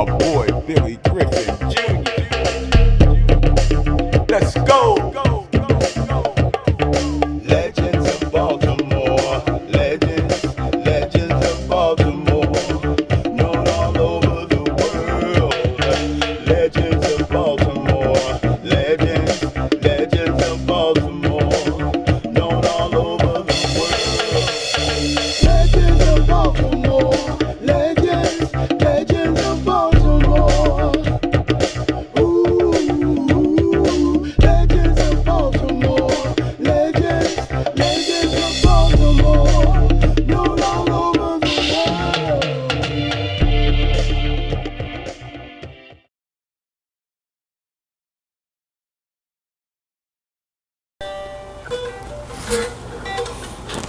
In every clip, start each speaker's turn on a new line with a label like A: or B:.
A: my boy Billy Griffin Jr. Let's go. Legends of Baltimore, legends of Baltimore, known all over the world. Legends of Baltimore, legends of Baltimore, known all over the world. Legends of Baltimore, legends of Baltimore. Ooh, legends of Baltimore, legends of Baltimore, known all over the world.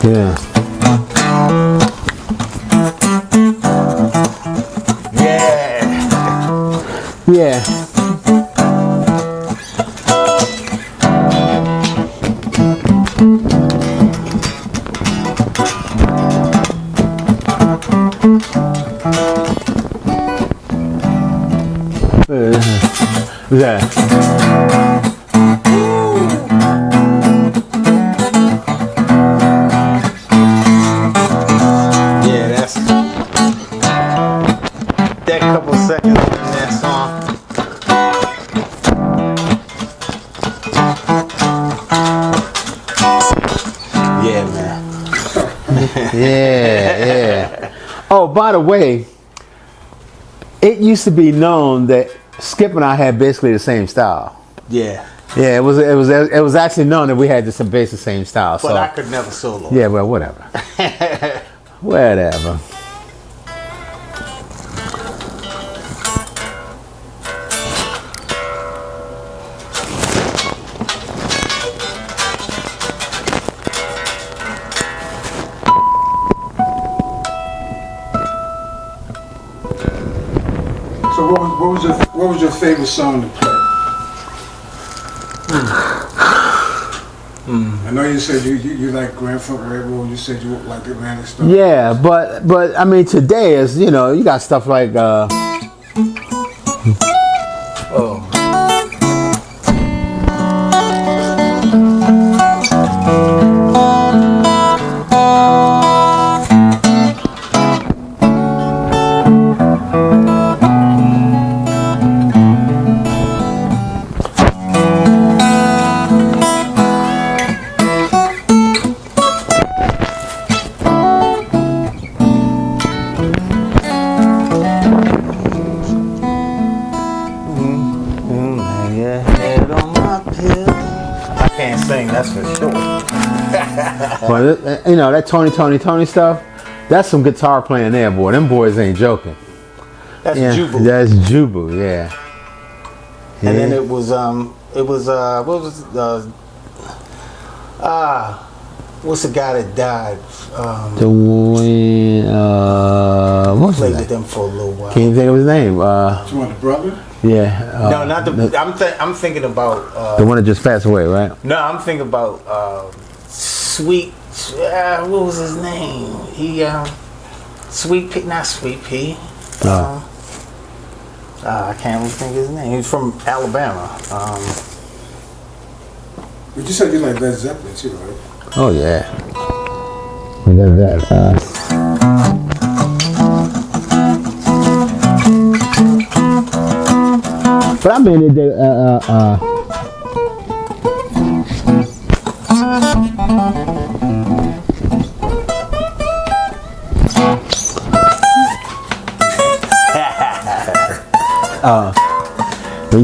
B: Yeah. Yeah. Yeah. Yeah, that's that couple seconds in that song. Yeah, man. Yeah. Oh, by the way, it used to be known that Skip and I had basically the same style.
C: Yeah.
B: Yeah, it was actually known that we had the basic same style.
C: But
B: so
C: I could never solo.
B: yeah, well, whatever. Whatever.
D: So what was your favorite song to play? I know you said you like Grand Funk Railroad. You said you like Atlantic stuff.
B: Yeah, but I mean today is, you know, you got stuff like
C: I can't sing, that's for sure.
B: well, you know, that Tony stuff, that's some guitar playing there, boy. Them boys ain't joking.
C: That's
B: Yeah,
C: Jubu.
B: that's Jubu, yeah.
C: And then it was what was what's the guy that died?
B: The one, what's
C: Played
B: his
C: with
B: name?
C: them for a little while.
B: Can't think of his name.
D: You want the brother?
B: Yeah.
C: No, not the. I'm thinking about.
B: The one that just passed away, right?
C: No, I'm thinking about Sweet. What was his name? He Sweet Pea, not Sweet Pea. I can't even think of his name. He's from Alabama.
D: But you said you like Led Zeppelin too, right?
B: Oh yeah. We got that. But I mean, you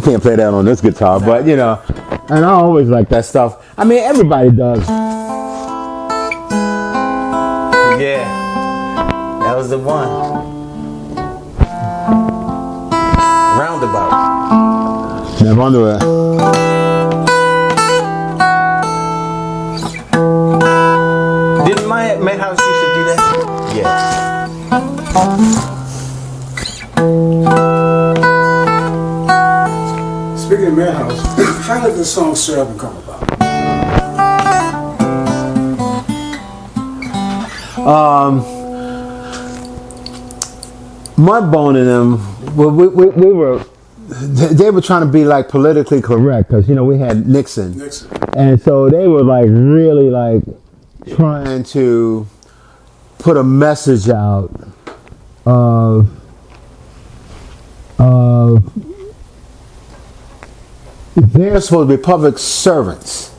B: can't play that on this guitar, but you know, and I always like that stuff. I mean, everybody does.
C: Yeah, that was the one. Roundabout.
B: Never under it.
C: Didn't Madhouse used to do that? Yeah.
D: Speaking of Madhouse, how did the song Serve and come about?
B: Mudbone and them, we were, they were trying to be like politically correct because we had Nixon, and so they were like really like trying to put a message out of they're supposed to be public servants.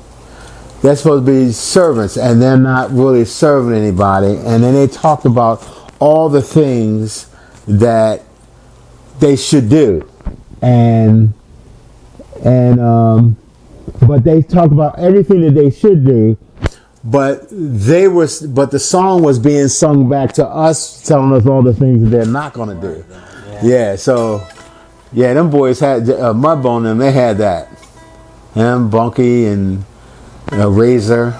B: They're supposed to be servants, and they're not really serving anybody. And then they talked about all the things that they should do, but they talked about everything that they should do. But the song was being sung back to us, telling us all the things that they're not going to do. Yeah. So them boys had Mudbone, and they had that. Him, Bunky, and Razor,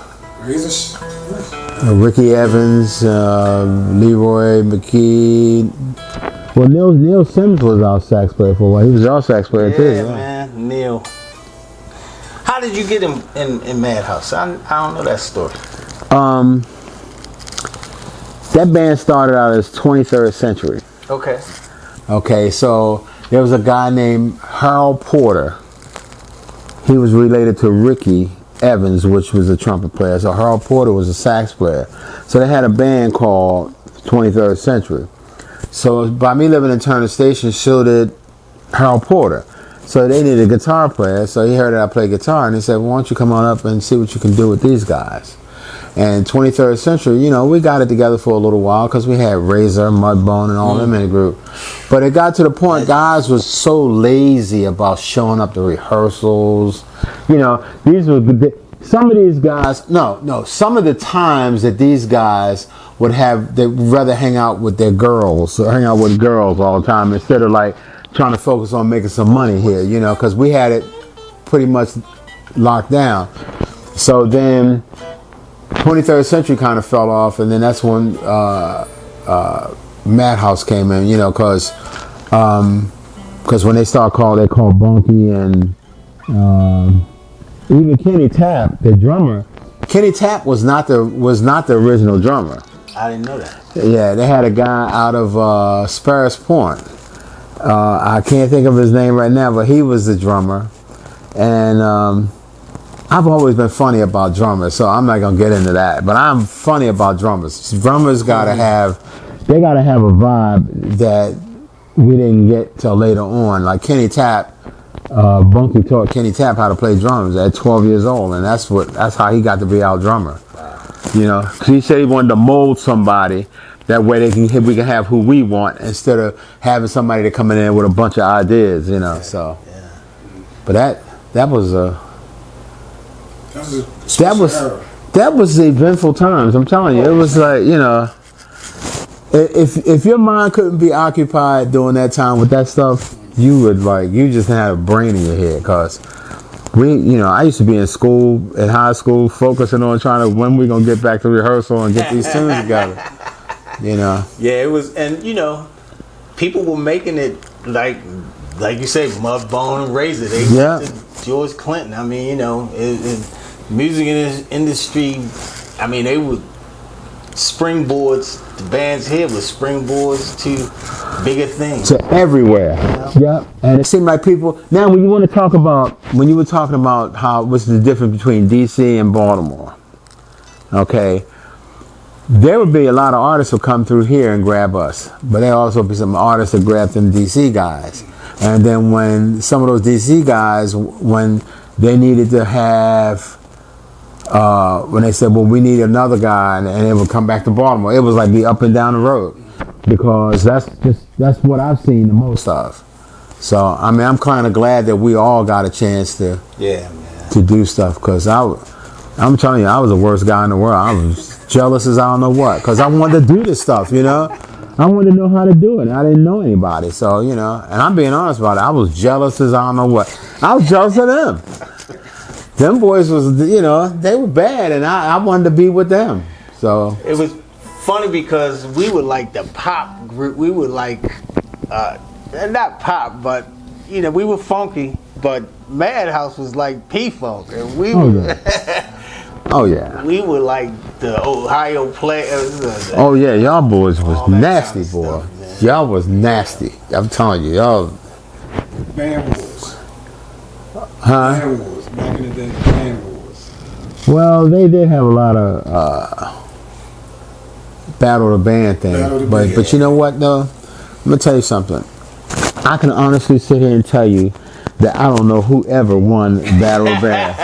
B: Ricky Evans, Leroy McKee. Well, Neil Sims was our sax player for a while. He was our sax player too.
C: Yeah, man, Neil. How did you get him in Madhouse? I don't know that story.
B: That band started out as 23rd Century. Okay, so there was a guy named Harold Porter. He was related to Ricky Evans, which was a trumpet player. So Harold Porter was a sax player. So they had a band called 23rd Century. So by me living in Turner Station, so did Harold Porter. So they needed a guitar player. So he heard that I play guitar, and he said, well, why don't you come on up and see what you can do with these guys? And 23rd Century, we got it together for a little while because we had Razor, Mudbone, and all them in the group. But it got to the point, guys was so lazy about showing up to rehearsals. These were some of these guys. Some of the times that these guys they'd rather hang out with their girls or hang out with girls all the time instead of like trying to focus on making some money here. Because we had it pretty much locked down. So then 23rd Century kind of fell off, and then that's when Madhouse came in, because when they start they called Bunky and even Kenny Tapp, the drummer. Kenny Tapp was not the original drummer.
C: I didn't know that.
B: Yeah, they had a guy out of Sparrows Point. I can't think of his name right now, but he was the drummer, and I've always been funny about drummers, so I'm not gonna get into that. But I'm funny about drummers. Drummers gotta have a vibe that we didn't get till later on. Like Kenny Tapp, Bunky taught Kenny Tapp how to play drums at 12 years old, and that's how he got to be our drummer. Cause he said he wanted to mold somebody that way we can have who we want instead of having somebody to come in there with a bunch of ideas. So. Yeah. But that was that was the eventful times. I'm telling you, it was like if your mind couldn't be occupied during that time with that stuff, you just had a brain in your head. Cause I used to be in high school, focusing on when we gonna get back to rehearsal and get these tunes together.
C: Yeah, it was, and people were making it like you say, Mudbone and Razor. They went to George Clinton. I mean, music industry. I mean, they were springboards. The bands here were springboards to bigger things.
B: To everywhere. Yep. And it seemed like people. Now, when you were talking about what's the difference between DC and Baltimore, okay. There would be a lot of artists who come through here and grab us, but there also be some artists that grab them DC guys. And then when some of those DC guys, when they needed to have, when they said, well, we need another guy, and it would come back to Baltimore, it was like be up and down the road, because that's what I've seen the most of. So, I mean, I'm kind of glad that we all got a chance to do stuff, because I'm telling you, I was the worst guy in the world. I was jealous as I don't know what, because I wanted to do this stuff, I wanted to know how to do it. I didn't know anybody, so, and I'm being honest about it. I was jealous as I don't know what. I was jealous of them. Them boys was, they were bad, and I wanted to be with them. So
C: it was funny because we were like the pop group. We were like, not pop, but, we were funky, but Madhouse was like P-Funk, and we were...
B: Oh yeah.
C: We were like the Ohio players.
B: Oh yeah, y'all boys was nasty, boy. y'all was nasty. I'm telling you, y'all.
D: Band wars.
B: Huh?
D: Band wars. Back in the day, band wars.
B: Well, they did have a lot of battle of the band things, but you know what though? I'm gonna tell you something. I can honestly sit here and tell you that I don't know who ever won Battle of Bands.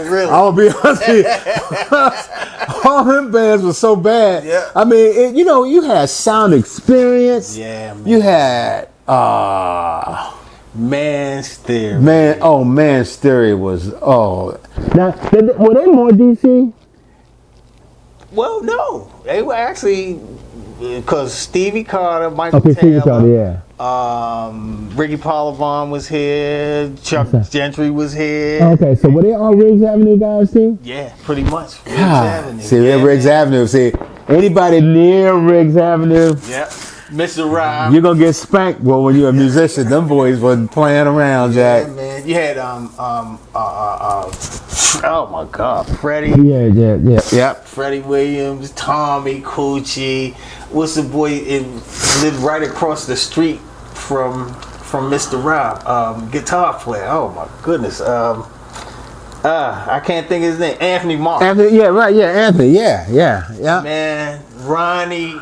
C: Really?
B: I'll be honest with you. All them bands were so bad.
C: Yeah.
B: I mean, you had Sound Experience.
C: Yeah, man.
B: You had
C: Man's Theory.
B: Man's Theory was Now were they more DC?
C: Well, no, they were actually because Stevie Carter, Michael
B: Okay,
C: Taylor,
B: Stevie Carter, yeah.
C: Ricky Polavon was here, Chuck Gentry was here.
B: Okay, so were they all Riggs Avenue guys too?
C: Yeah, pretty much. Riggs Avenue.
B: See,
C: yeah,
B: Riggs Avenue. See, anybody near Riggs Avenue,
C: yeah, Mr. Rob.
B: you're gonna get spanked. Well, when you're a musician, them boys wasn't playing around, Jack.
C: Yeah, man. You had oh my God, Freddie.
B: Yeah.
C: Freddie Williams, Tommy Coochie. What's the boy? It lived right across the street from Mr. Rob, guitar player. Oh my goodness. I can't think of his name. Anthony Mark.
B: Anthony, yeah, right, yeah, Anthony, yeah.
C: Man, Ronnie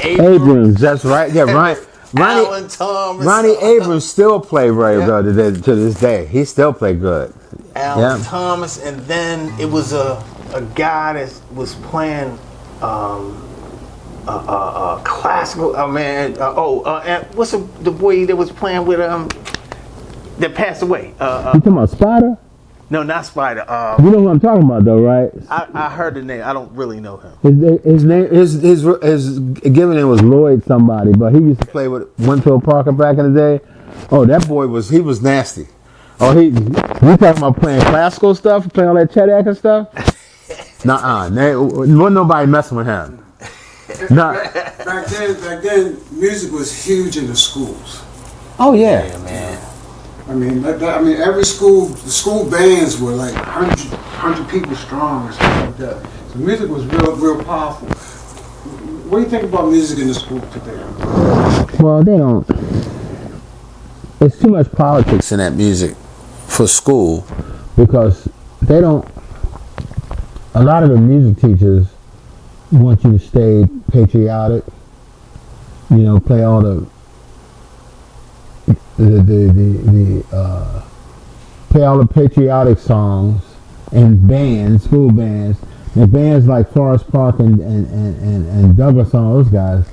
B: Abrams, that's right, yeah,
C: Alan Thomas.
B: Ronnie Abrams still play very good to this day. He still play good.
C: Alan Thomas, and then it was a guy that was playing classical. And what's the boy that was playing with that passed away?
B: You talking about Spider?
C: No, not Spider.
B: You know who I'm talking about, though, right?
C: I heard the name. I don't really know him.
B: His name, his given name was Lloyd somebody, but he used to play with Winfield Parker back in the day. Oh, that boy was nasty. Oh, you talking about playing classical stuff, playing all that Chet Atkins stuff? Wasn't nobody messing with him.
D: Back then, music was huge in the schools.
B: Oh yeah.
C: Yeah, man.
D: I mean, every school bands were like 100 people strong and stuff like that. So music was real powerful. What do you think about music in the school today?
B: Well, they don't. It's too much politics in that music for school because they don't. A lot of the music teachers want you to stay patriotic. Play all play all the patriotic songs and bands, school bands, and bands like Forest Park and Douglas, all those guys.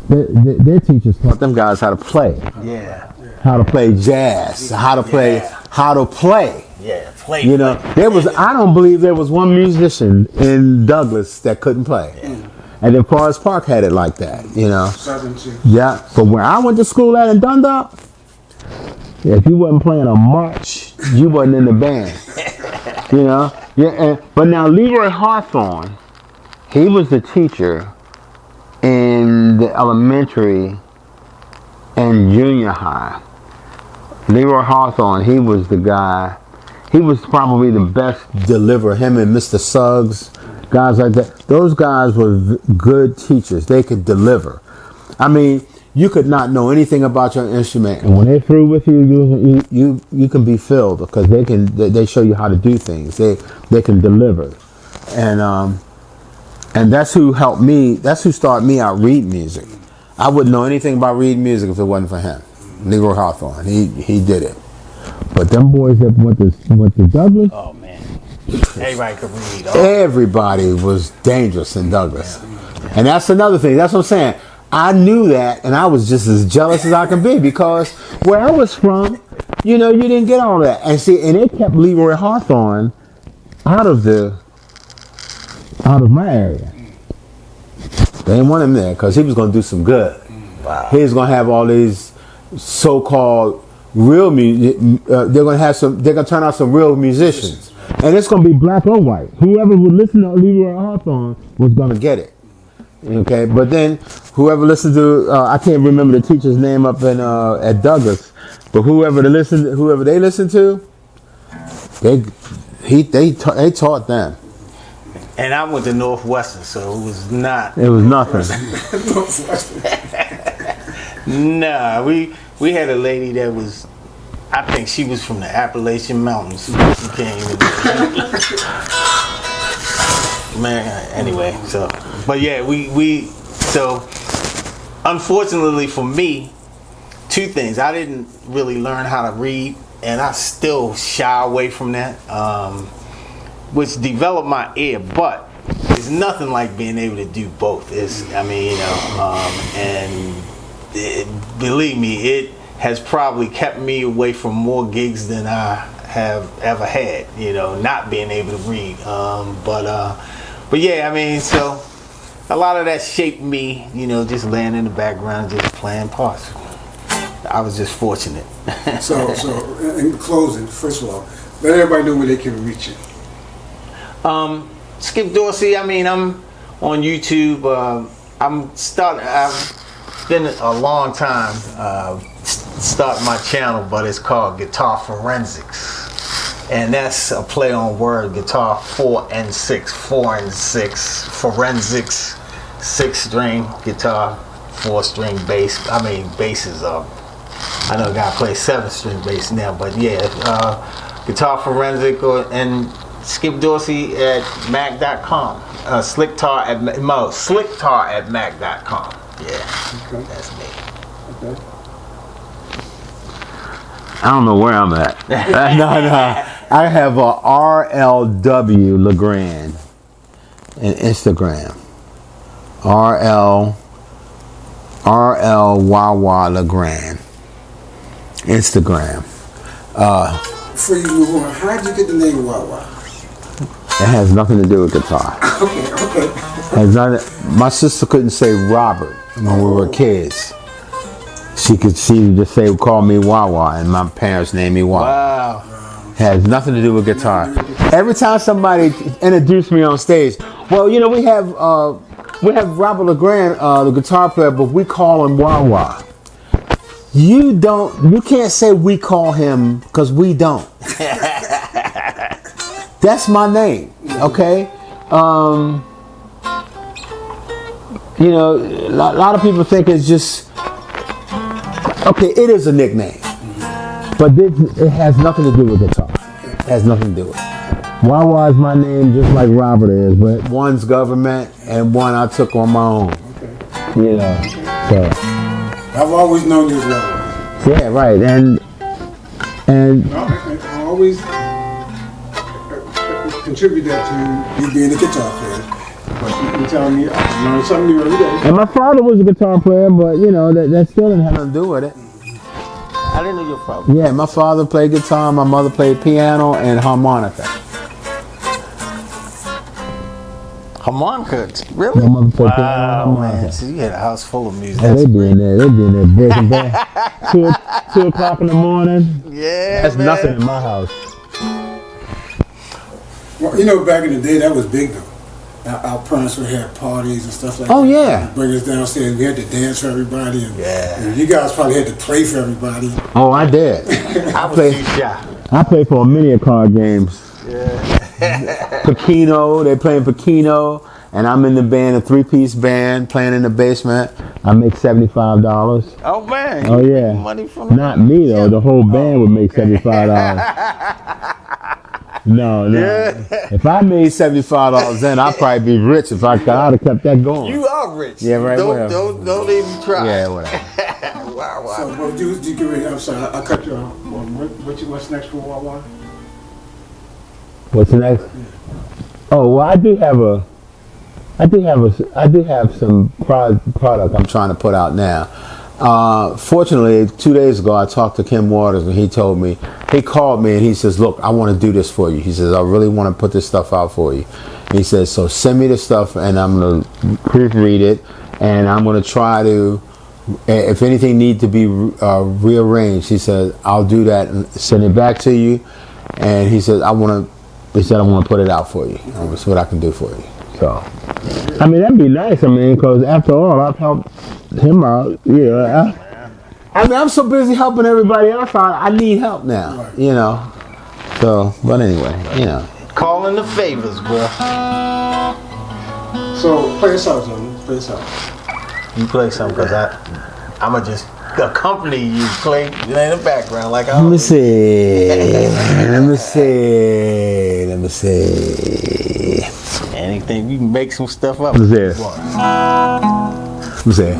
B: Their teachers taught them guys how to play.
C: Yeah.
B: How to play jazz. How to play.
C: Yeah, play.
B: I don't believe there was one musician in Douglas that couldn't play. Yeah. And then Forest Park had it like that,
D: Southern too.
B: Yeah, but where I went to school at in Dundalk, if you wasn't playing a march, you wasn't in the band. Yeah. But now Leroy Hawthorne, he was the teacher in the elementary and junior high. Leroy Hawthorne, he was the guy. He was probably the best deliverer. Him and Mr. Suggs, guys like that. Those guys were good teachers. They could deliver. I mean, you could not know anything about your instrument, and when they're through with you, you can be filled because they show you how to do things. They can deliver, and that's who helped me. That's who started me out reading music. I wouldn't know anything about reading music if it wasn't for him, Leroy Hawthorne. He did it. But them boys that went to Douglas.
C: Oh man, everybody could read.
B: Everybody was dangerous in Douglas, and that's another thing. That's what I'm saying. I knew that, and I was just as jealous as I can be because where I was from, you didn't get all that. And they kept Leroy Hawthorne out of my area. They didn't want him there because he was going to do some good.
C: Wow.
B: He was going to have all these so-called real music. They're going to turn out some real musicians, and it's going to be black or white. Whoever would listen to Leroy Hawthorne was going to get it. Okay, but then whoever listened to I can't remember the teacher's name up in at Douglas, but whoever they listened to, they taught them.
C: And I went to Northwestern, so it was not.
B: It was nothing.
C: Nah, we had a lady that was, I think she was from the Appalachian Mountains. She can't even. Man, anyway, so, but yeah, so, unfortunately for me, two things. I didn't really learn how to read, and I still shy away from that, which developed my ear, but it's nothing like being able to do both. Believe me, it has probably kept me away from more gigs than I have ever had, not being able to read. But yeah, I mean, so a lot of that shaped me, just laying in the background, just playing parts. I was just fortunate.
D: So in closing, first of all, let everybody know where they can reach you.
C: Skip Dorsey, I mean, I'm on YouTube. I've been a long time starting my channel, but it's called Guitar Forensics. And that's a play on word, guitar 4 and 6, forensics, 6-string guitar, 4-string bass. I mean, basses are, I know a guy plays 7-string bass now, but yeah, Guitar Forensic and Skip Dorsey at Mac.com. Slicktar at Mac.com. Yeah, okay. That's me.
D: Okay.
B: I don't know where I'm at. No. I have a RLW LeGrange in Instagram. RL WaWa LeGrange. Instagram.
D: Before you move on, how did you get the name WaWa?
B: It has nothing to do with guitar.
D: Okay.
B: My sister couldn't say Robert when we were kids. She would just call me WaWa, and my parents named me WaWa.
C: Wow.
B: It has nothing to do with guitar. Every time somebody introduced me on stage, well, we have Robert LeGrange, the guitar player, but we call him WaWa. You can't say we call him because we don't. That's my name, okay? A lot of people think it's just, okay, it is a nickname, but it has nothing to do with guitar. It has nothing to do with it. WaWa is my name just like Robert is, but one's government and one I took on my own.
D: Okay.
B: So.
D: I've always known you as WaWa.
B: Yeah, right, and
D: I always contribute that to you being a guitar player. But you telling me I learn something new every day.
B: And my father was a guitar player, but that still didn't have nothing to do with it.
C: I didn't know your father.
B: Yeah, my father played guitar, my mother played piano and harmonica.
C: Harmonica, really?
B: My mother played piano and
C: Wow,
B: harmonica.
C: man. So you had a house full of music.
B: Yeah, they be in there breaking bad. 2 o'clock in the morning.
C: Yeah,
B: That's
C: man.
B: nothing in my house.
D: Well, back in the day, that was big though. Our parents would have parties and stuff like that.
B: Oh, yeah.
D: Bring us downstairs. We had to dance for everybody. And you guys probably had to play for everybody.
B: Oh, I did.
C: I was too shy.
B: I played for many card games.
C: Yeah.
B: Pacino, they're playing Pacino, and I'm in the band, a 3-piece band, playing in the basement. I make $75.
C: Oh, man.
B: Oh, yeah.
C: Money from
B: Not me, though. The whole band would make $75. No.
C: Yeah.
B: If I made $75 then, I'd probably be rich if I'd have kept that going.
C: You are rich.
B: Yeah, right.
C: Don't even try.
B: Yeah, whatever.
C: Wow.
D: So, what you get ready? I'm sorry, I cut you off. What's next for WaWa?
B: What's next? Oh, well, I do have some product I'm trying to put out now. Fortunately, 2 days ago, I talked to Kim Waters, and he called me and he says, look, I want to do this for you. He says, I really want to put this stuff out for you. And he says, so send me the stuff, and I'm going to proofread it, and I'm going to try to, if anything needs to be rearranged, he said, I'll do that and send it back to you. And he said, I want to put it out for you. That's what I can do for you. So, I mean, that'd be nice. Because after all, I've helped him out. I'm so busy helping everybody else. I need help now. So, but anyway,
C: Calling the favors, bro.
D: So, play us out, Tony. Play us out.
C: You play some, because I'ma just accompany you, play in the background like I
B: Let me
C: always.
B: see. Let me see.
C: Anything you can make some stuff up.
B: Let me see. Let me see.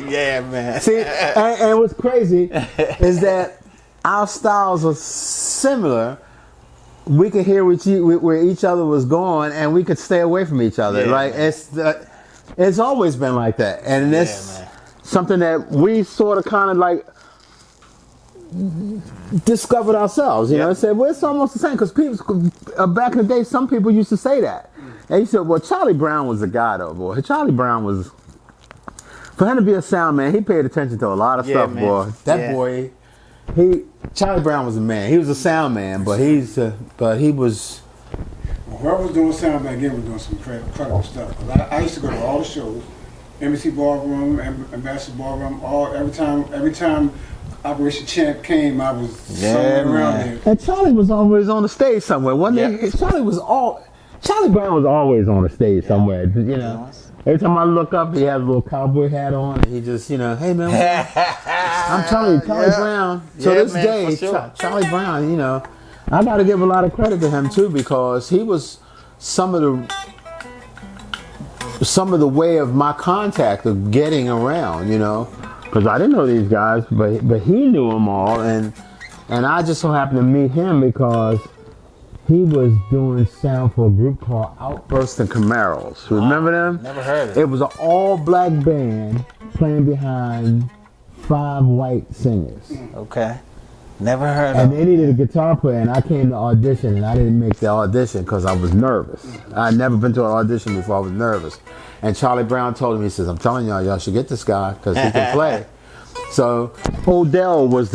C: Yeah, man.
B: See, and what's crazy is that our styles are similar. We could hear where each other was going, and we could stay away from each other.
C: Yeah,
B: Like it's always been like that, and it's something that we sort of kind of like discovered ourselves. You know, and said, well, it's almost the same because people back in the day, some people used to say that. And he said, well, Charlie Brown was the guy, though, boy. Charlie Brown was, for him to be a sound man, he paid attention to a lot of stuff, man. Boy. That boy, Charlie Brown was a man. He was a sound man, but he was.
D: Well, whoever was doing sound back then was doing some incredible stuff. 'Cause I used to go to all the shows, Embassy Ballroom, Ambassador Ballroom. Every time Operation Champ came, I was somewhere around there.
B: And Charlie was always on the stage somewhere, wasn't he? Charlie Brown was always on the stage somewhere, you know. Every time I look up, he had a little cowboy hat on, and he just, you know, hey man, I'm Charlie Brown. So this day, sure. Charlie Brown, you know, I got to give a lot of credit to him too, because he was some of the way of my contact of getting around, you know, because I didn't know these guys, but he knew them all, and I just so happened to meet him because he was doing sound for a group called Outburst and Camaros. Remember them?
C: Never heard of it.
B: It was an all-black band playing behind 5 white singers.
C: Okay. Never heard of it.
B: And they needed a guitar player, and I came to audition, and I didn't make the audition because I was nervous. I'd never been to an audition before. I was nervous. And Charlie Brown told me, he says, I'm telling y'all should get this guy because he can play. So Odell was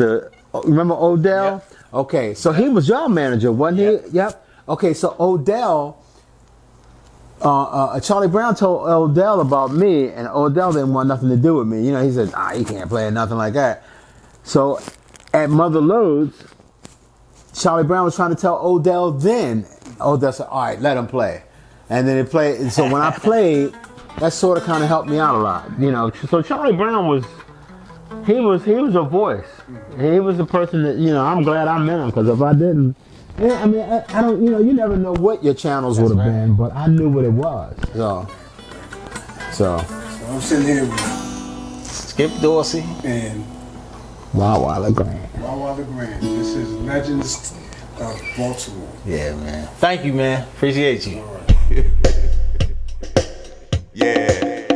B: remember Odell? Yep. Okay, so he was your manager, wasn't he? Yep. Okay, so Odell, Charlie Brown told Odell about me, and Odell didn't want nothing to do with me. You know, he said, he can't play nothing like that. So at Mother Lode's, Charlie Brown was trying to tell Odell then. Odell said, all right, let him play. And then he played. And so when I played, that sort of kind of helped me out a lot. You know, so Charlie Brown was a voice. He was a person that, you know, I'm glad I met him, because if I didn't, I mean, I don't, you know, you never know what your channels would have been, but I knew what it was. So
D: I'm sitting here with
C: Skip Dorsey
D: and
B: WaWa LeGrange.
D: WaWa LeGrange. This is Legends of Baltimore.
C: Yeah, man. Thank you, man. Appreciate you.
D: All right.
A: Yeah,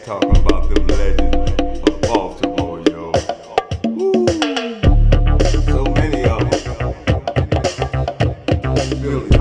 A: talking about them legends of Baltimore, yo. Woo. So many of them. Billy.